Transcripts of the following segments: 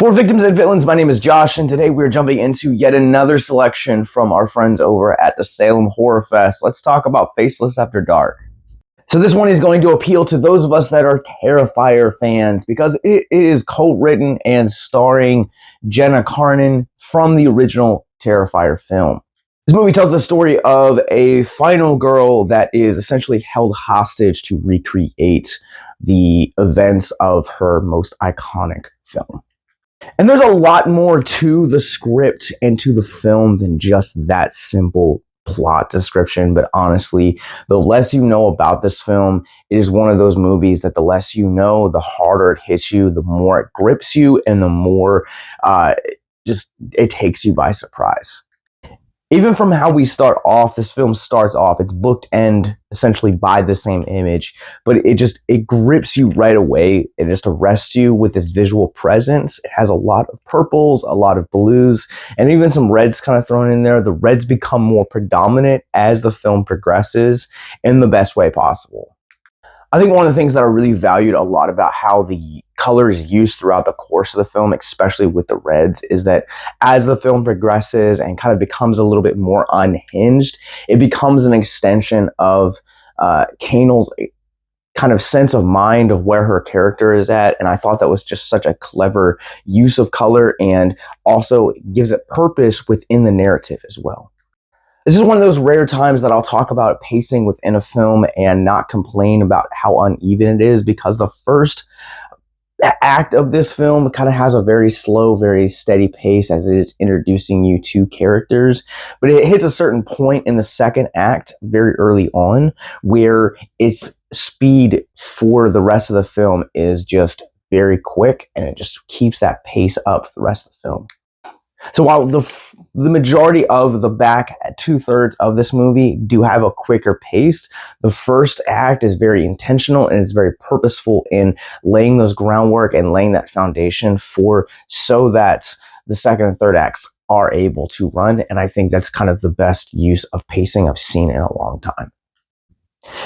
For Victims and Villains, my name is Josh, and today we're jumping into yet another selection from our friends over at the Salem Horror Fest. Let's talk about Faceless After Dark. So this one is going to appeal to those of us that are Terrifier fans because it is co-written and starring Jenna Carnan from the original Terrifier film. This movie tells the story of a final girl that is essentially held hostage to recreate the events of her most iconic film. And there's a lot more to the script and to the film than just that simple plot description. But honestly, the less you know about this film, it is one of those movies that the less you know, the harder it hits you, the more it grips you, and the more it takes you by surprise. Even from how we start off, this film starts off, it's bookend essentially by the same image, but it grips you right away. It just arrests you with this visual presence. It has a lot of purples, a lot of blues, and even some reds kind of thrown in there. The reds become more predominant as the film progresses in the best way possible. I think one of the things that I really valued a lot about how the color is used throughout the course of the film, especially with the reds, is that as the film progresses and kind of becomes a little bit more unhinged, it becomes an extension of Kanel's kind of sense of mind of where her character is at. And I thought that was just such a clever use of color and also gives it purpose within the narrative as well. This is one of those rare times that I'll talk about pacing within a film and not complain about how uneven it is, because the first act of this film kind of has a very slow, very steady pace as it is introducing you to characters. But it hits a certain point in the second act very early on where its speed for the rest of the film is just very quick, and it just keeps that pace up for the rest of the film. So while the majority of the back 2/3 of this movie do have a quicker pace, the first act is very intentional and it's very purposeful in laying those groundwork and laying that foundation so that the second and third acts are able to run. And I think that's kind of the best use of pacing I've seen in a long time.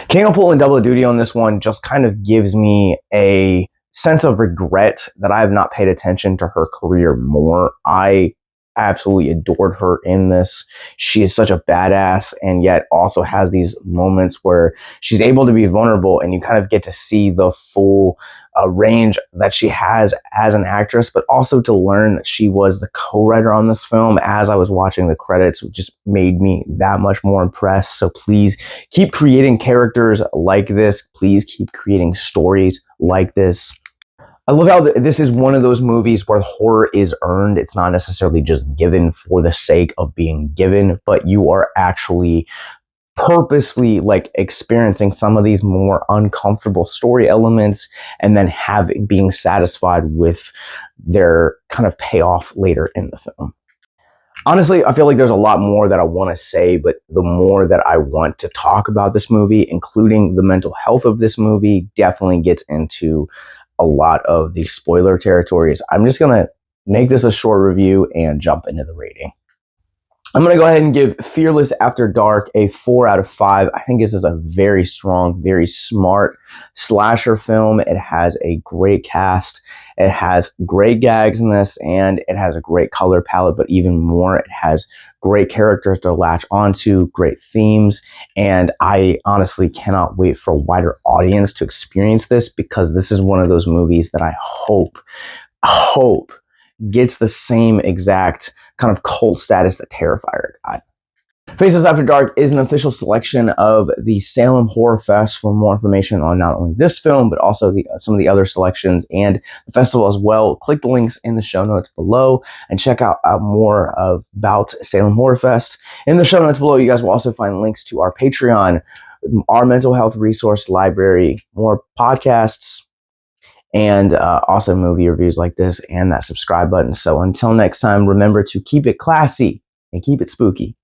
Kanel pulling double duty on this one just kind of gives me a sense of regret that I have not paid attention to her career more. I absolutely adored her in this. She is such a badass, and yet also has these moments where she's able to be vulnerable, and you kind of get to see the full range that she has as an actress, but also to learn that she was the co-writer on this film as I was watching the credits, which just made me that much more impressed. So please keep creating characters like this. Please keep creating stories like this. I love how this is one of those movies where horror is earned. It's not necessarily just given for the sake of being given, but you are actually purposefully experiencing some of these more uncomfortable story elements and then being satisfied with their kind of payoff later in the film. Honestly, I feel like there's a lot more that I want to say, but the more that I want to talk about this movie, including the mental health of this movie, definitely gets into a lot of the spoiler territories. I'm just going to make this a short review and jump into the rating. I'm going to go ahead and give Fearless After Dark a 4 out of 5. I think this is a very strong, very smart slasher film. It has a great cast. It has great gags in this, and it has a great color palette, but even more, it has great characters to latch onto, great themes, and I honestly cannot wait for a wider audience to experience this, because this is one of those movies that I hope gets the same exact kind of cult status that Terrifier got. Faceless After Dark is an official selection of the Salem Horror Fest. For more information on not only this film, but also some of the other selections and the festival as well, click the links in the show notes below and check out more about Salem Horror Fest. In the show notes below, you guys will also find links to our Patreon, our mental health resource library, more podcasts, and also movie reviews like this, and that subscribe button. So until next time, remember to keep it classy and keep it spooky.